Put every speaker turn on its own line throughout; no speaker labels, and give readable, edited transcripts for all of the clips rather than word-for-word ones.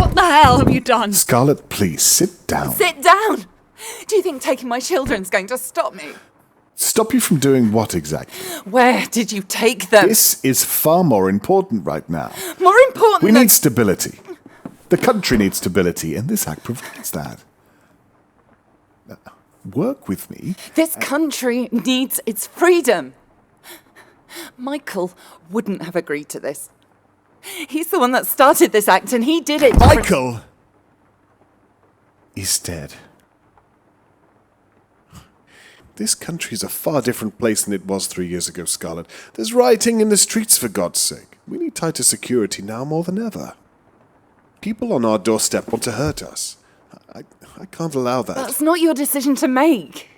What the hell have you done?
Scarlett, please, sit down.
Sit down! Do you think taking my children's going to stop me?
Stop you from doing what exactly?
Where did you take them?
This is far more important right now.
More important
We
than...
need stability. The country needs stability, and this act provides that. Work with me.
This country needs its freedom. Michael wouldn't have agreed to this. He's the one that started this act, and he did it...
Michael is dead. This country is a far different place than it was 3 years ago, Scarlett. There's rioting in the streets, for God's sake. We need tighter security now more than ever. People on our doorstep want to hurt us. I can't allow that.
That's not your decision to make.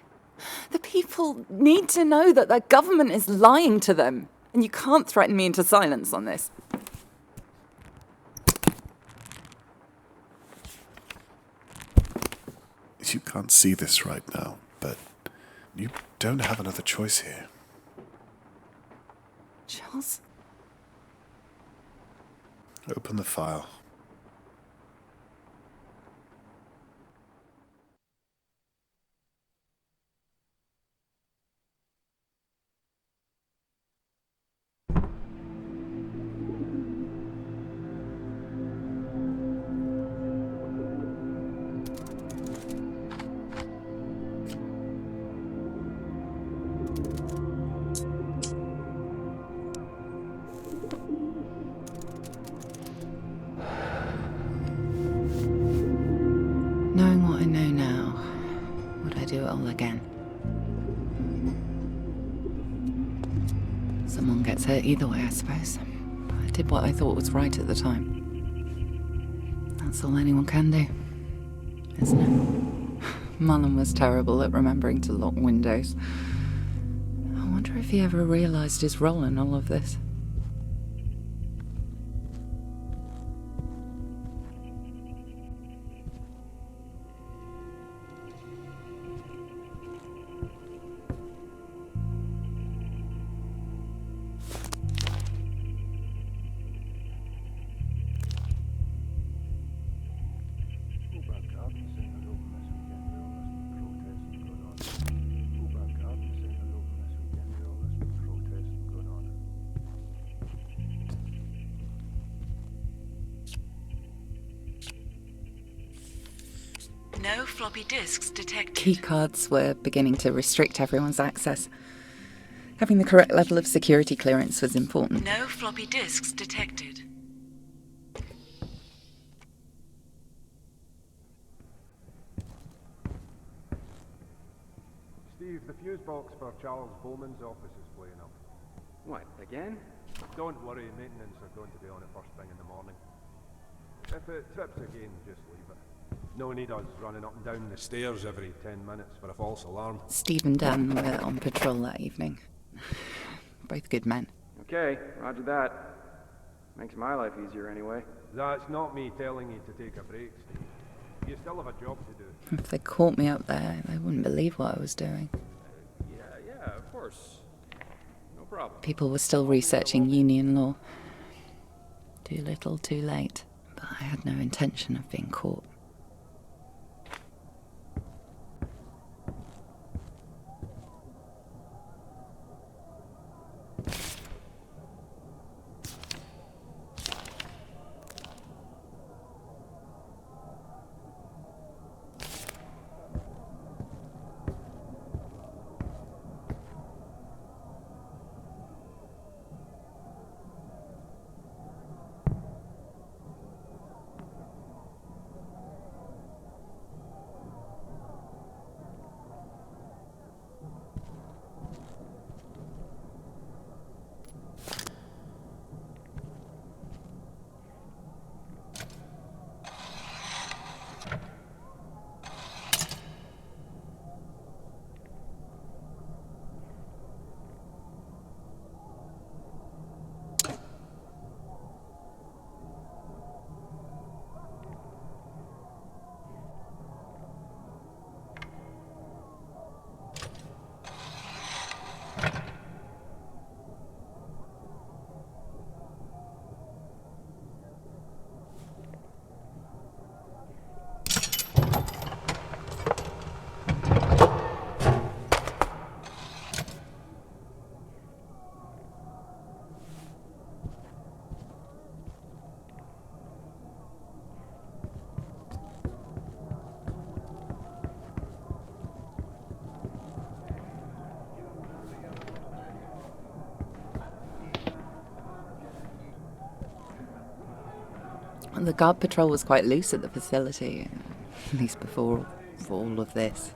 The people need to know that their government is lying to them, and you can't threaten me into silence on this.
You can't see this right now, but you don't have another choice here.
Charles?
Open the file.
Knowing what I know now, would I do it all again? Someone gets hurt either way, I suppose. I did what I thought was right at the time. That's all anyone can do, isn't it? Mullen was terrible at remembering to lock windows. I wonder if he ever realised his role in all of this.
No floppy disks detected.
Keycards were beginning to restrict everyone's access. Having the correct level of security clearance was important.
No floppy disks detected.
Steve, the fuse box for Charles Bowman's office is playing up.
What, again?
Don't worry, maintenance are going to be on it first thing in the morning. If it trips again, just leave it. No need us running up and down the stairs every 10 minutes for a false alarm.
Steve and Dan were on patrol that evening. Both good men.
Okay, roger that. Makes my life easier anyway.
That's not me telling you to take a break, Steve. You still have a job to do.
If they caught me up there, they wouldn't believe what I was doing.
Yeah, of course. No problem.
People were still researching union law. Too little, too late. But I had no intention of being caught. The guard patrol was quite loose at the facility, at least before all of this.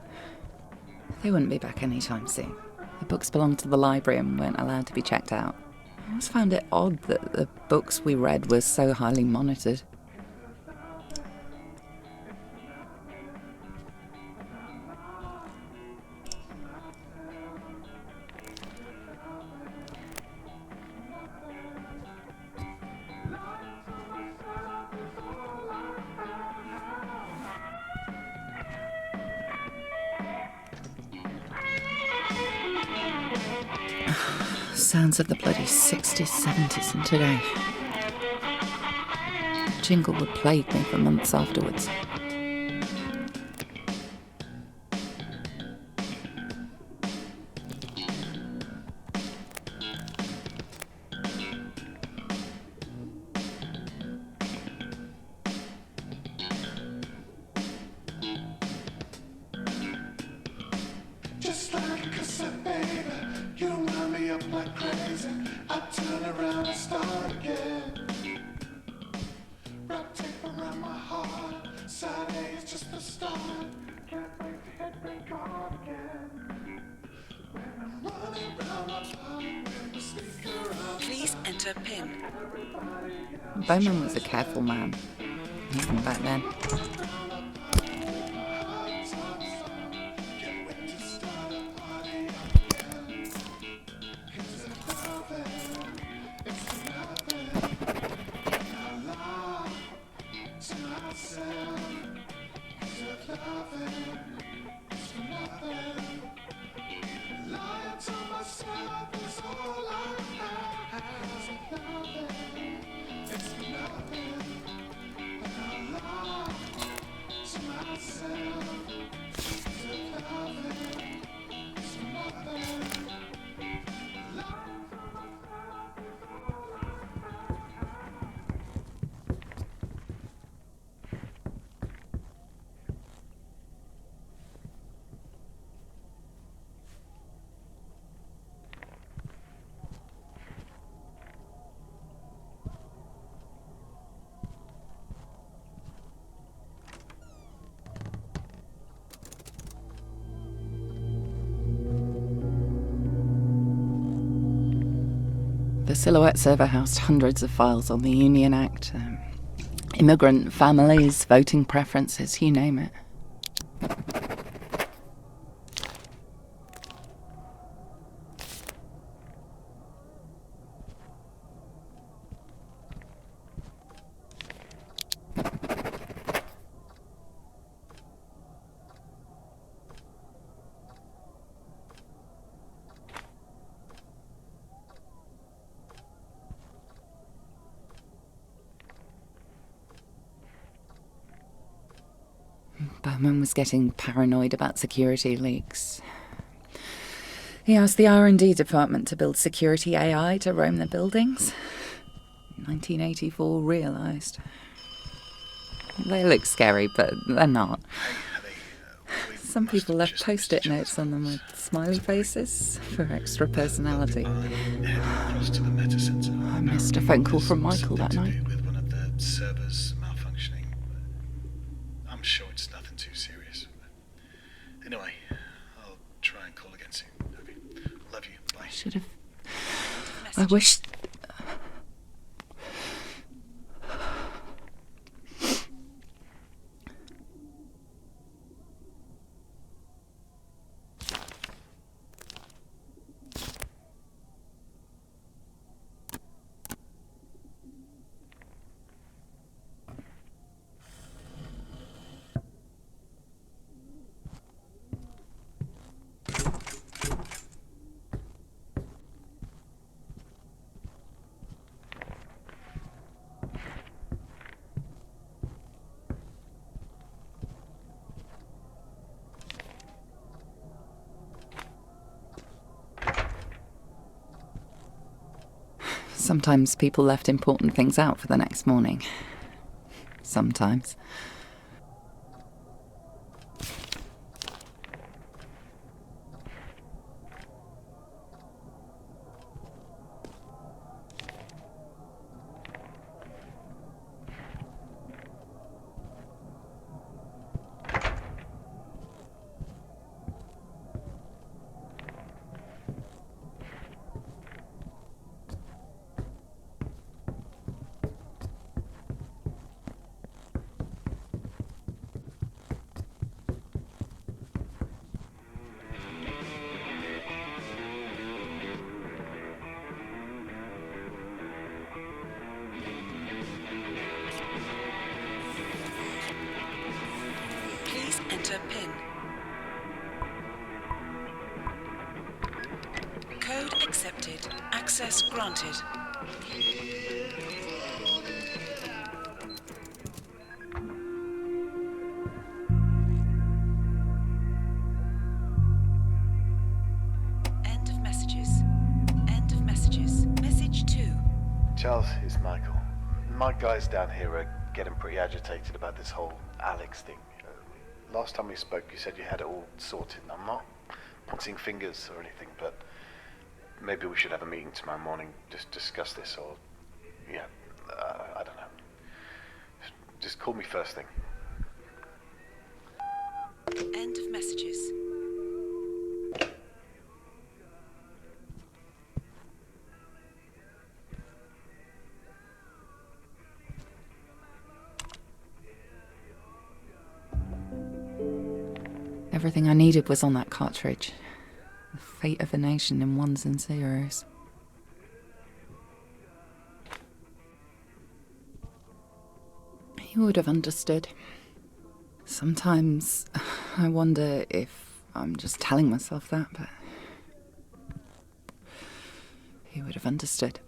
They wouldn't be back anytime soon. The books belonged to the library and weren't allowed to be checked out. I always found it odd that the books we read were so highly monitored. Sounds of the bloody 60s, 70s and today. The jingle would plague me for months afterwards.
Just like a cassette, baby, you wind me up like crazy. I turn around and start again. Wrap tape around my heart, side A is just the start. Can't wait to hit record again. When I'm running round my party with the sneaker on.
Please enter PIN.
Bowman was a careful man, even back then. The Silhouette server housed hundreds of files on the Union Act, immigrant families, voting preferences, you name it. Bowman was getting paranoid about security leaks. He asked the R&D department to build security AI to roam the buildings. 1984 realised. They look scary, but they're not. Some people left post-it notes on them with smiley faces for extra personality. I missed a phone call from Michael that night.
With one of the servers malfunctioning. I'm sure it's nothing too serious. Anyway, I'll try and call again soon. Okay. Love you. Bye.
I should have. I wish. Sometimes people left important things out for the next morning. Sometimes.
granted. End of messages. End of messages. Message 2.
Charles, it's Michael. My guys down here are getting pretty agitated about this whole Alex thing. Last time we spoke, you said you had it all sorted. I'm not pointing fingers or anything, but maybe we should have a meeting tomorrow morning, just discuss this, or, yeah, I don't know. Just call me first thing.
End of messages.
Everything I needed was on that cartridge. The fate of a nation in ones and zeros. He would have understood. Sometimes I wonder if I'm just telling myself that, but he would have understood.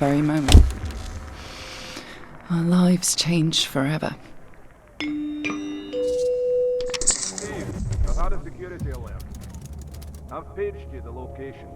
very moment. Our lives changed forever.
Steve, I've had a security alert. I've paged you the location.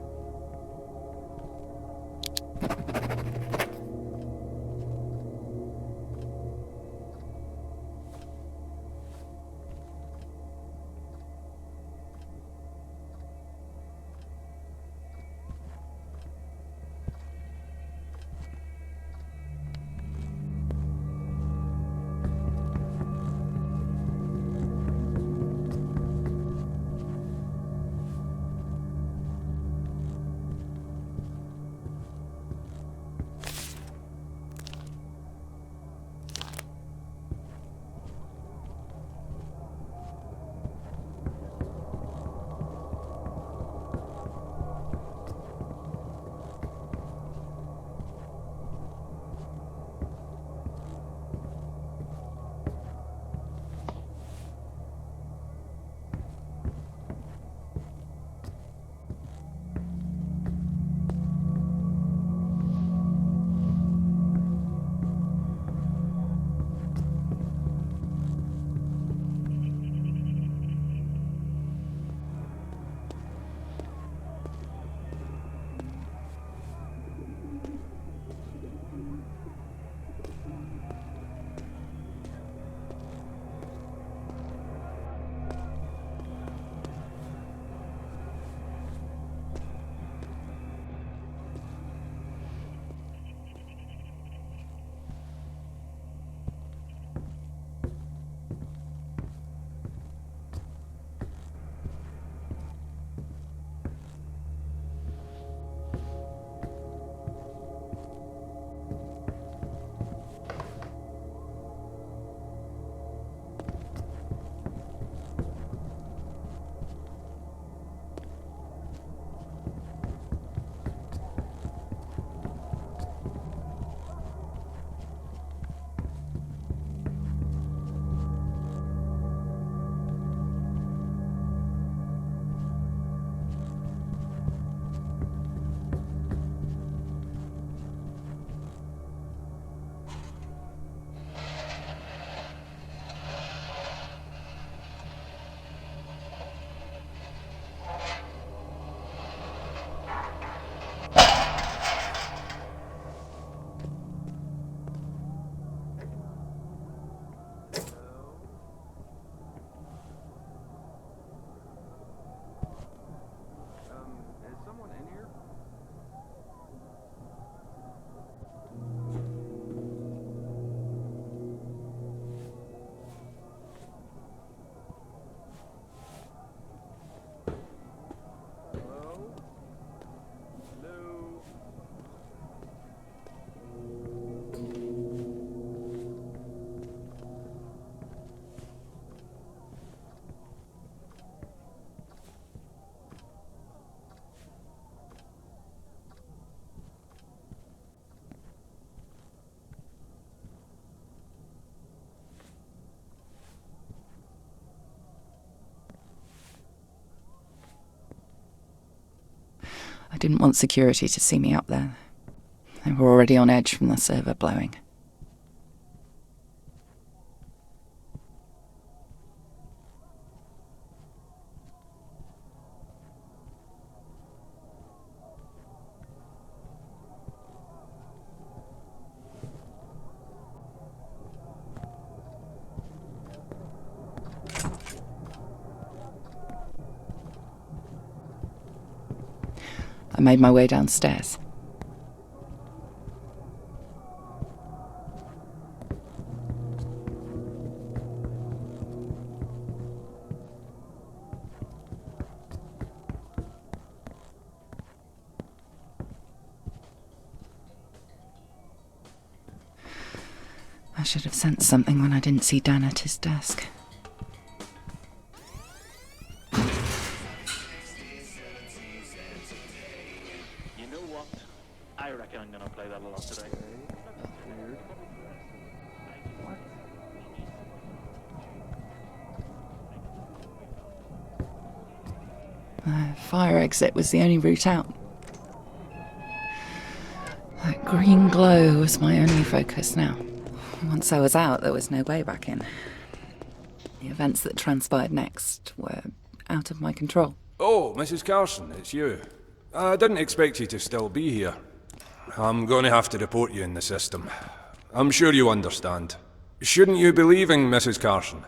Is someone in here? Hello? Hello?
I didn't want security to see me up there. They were already on edge from the server blowing. I made my way downstairs. I should have sensed something when I didn't see Dan at his desk.
You know what? I reckon I'm gonna play that a lot today.
The fire exit was the only route out. That green glow was my only focus now. Once I was out, there was no way back in. The events that transpired next were out of my control.
Oh, Mrs. Carson, it's you. I didn't expect you to still be here. I'm going to have to report you in the system. I'm sure you understand. Shouldn't you be leaving, Mrs. Carson?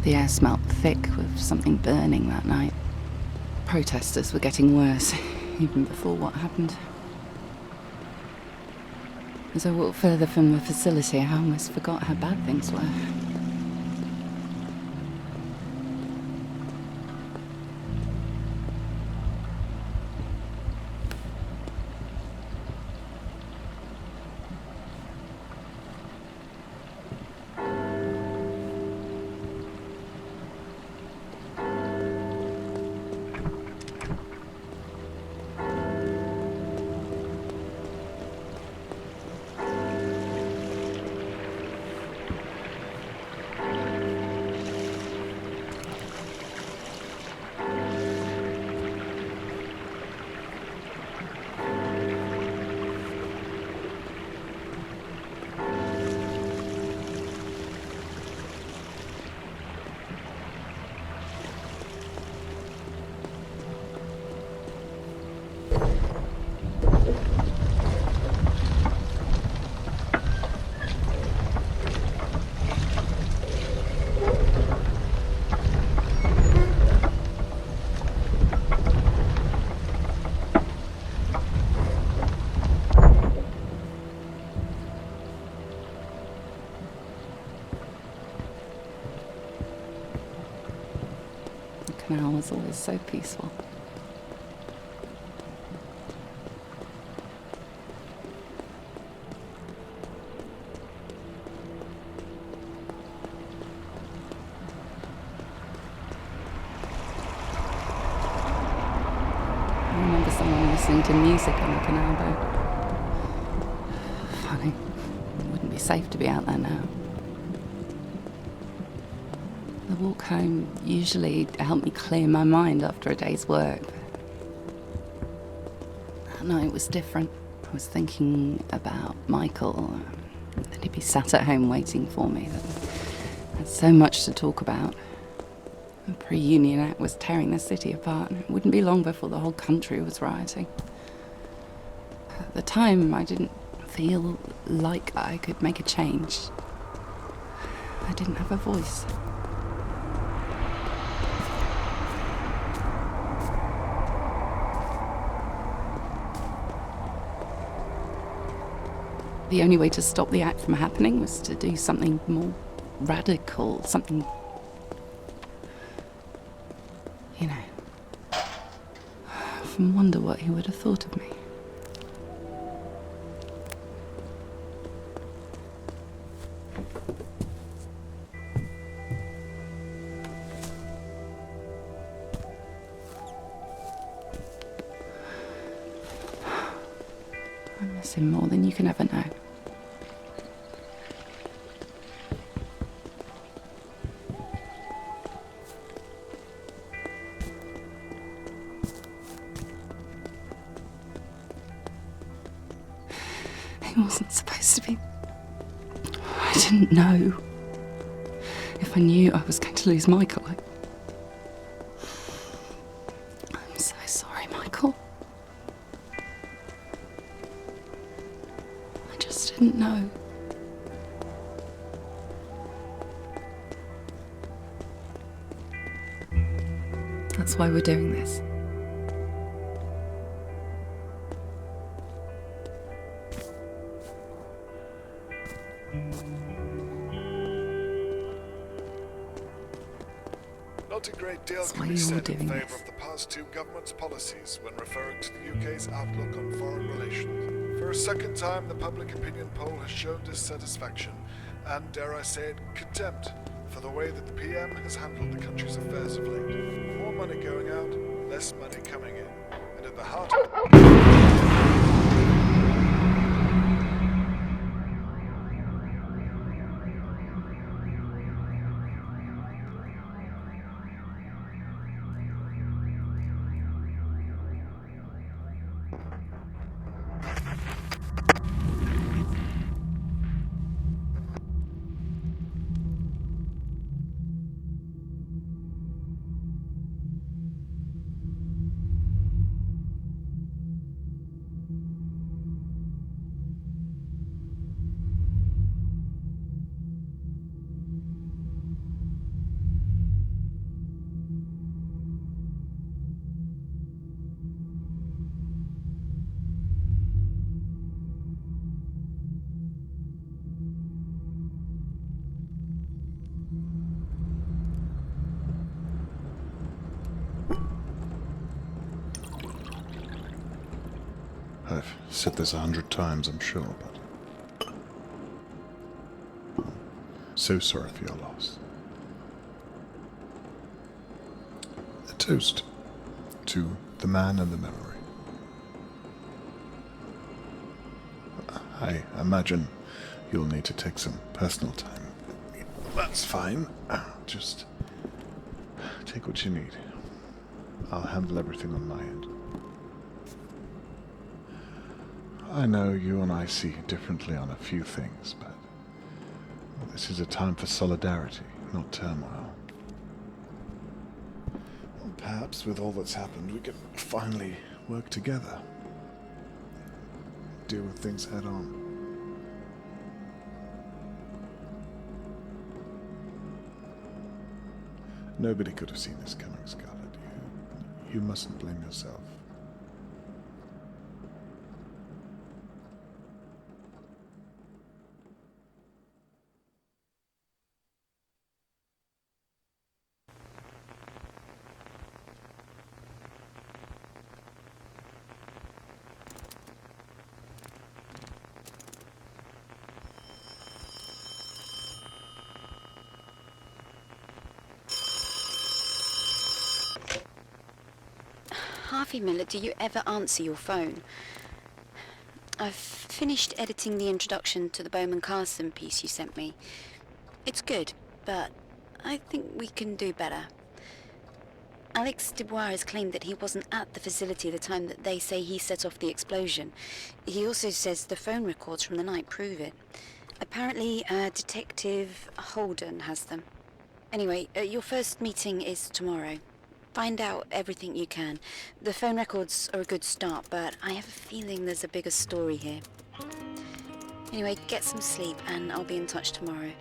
The air smelt thick with something burning that night. Protesters were getting worse, even before what happened. As I walked further from the facility, I almost forgot how bad things were. The canal was always so peaceful. I remember someone listening to music on the canal boat. Funny. It wouldn't be safe to be out there now. The walk home usually helped me clear my mind after a day's work. That night was different. I was thinking about Michael, that he'd be sat at home waiting for me. That I had so much to talk about. The pre-Union Act was tearing the city apart, and it wouldn't be long before the whole country was rioting. At the time, I didn't feel like I could make a change. I didn't have a voice. The only way to stop the act from happening was to do something more radical, something, you know. I often wonder what he would have thought of me. I miss him more than you can ever know. He wasn't supposed to be. I didn't know. If I knew I was going to lose Michael, I'm so sorry, Michael. I just didn't know. That's why we're doing this.
Not a great deal
That's
can
why
be
you're
said in
doing
favour
this.
of the past two governments' policies when referring to the UK's outlook on foreign relations. For a second time, the public opinion poll has shown dissatisfaction and, dare I say it, contempt for the way that the PM has handled the country's affairs of late. More money going out, less money coming in. And at the heart of
I've said this 100 times, I'm sure, but so sorry for your loss. A toast to the man and the memory. I imagine you'll need to take some personal time. That's fine. Just take what you need. I'll handle everything on my end. I know you and I see differently on a few things, but this is a time for solidarity, not turmoil. Well, perhaps with all that's happened, we can finally work together. Deal with things head on. Nobody could have seen this coming, Scarlet. You mustn't blame yourself.
Harvey Miller, do you ever answer your phone? I've finished editing the introduction to the Bowman Carson piece you sent me. It's good, but I think we can do better. Alex Dubois has claimed that he wasn't at the facility at the time that they say he set off the explosion. He also says the phone records from the night prove it. Apparently, Detective Holden has them. Anyway, your first meeting is tomorrow. Find out everything you can. The phone records are a good start, but I have a feeling there's a bigger story here. Anyway, get some sleep and I'll be in touch tomorrow.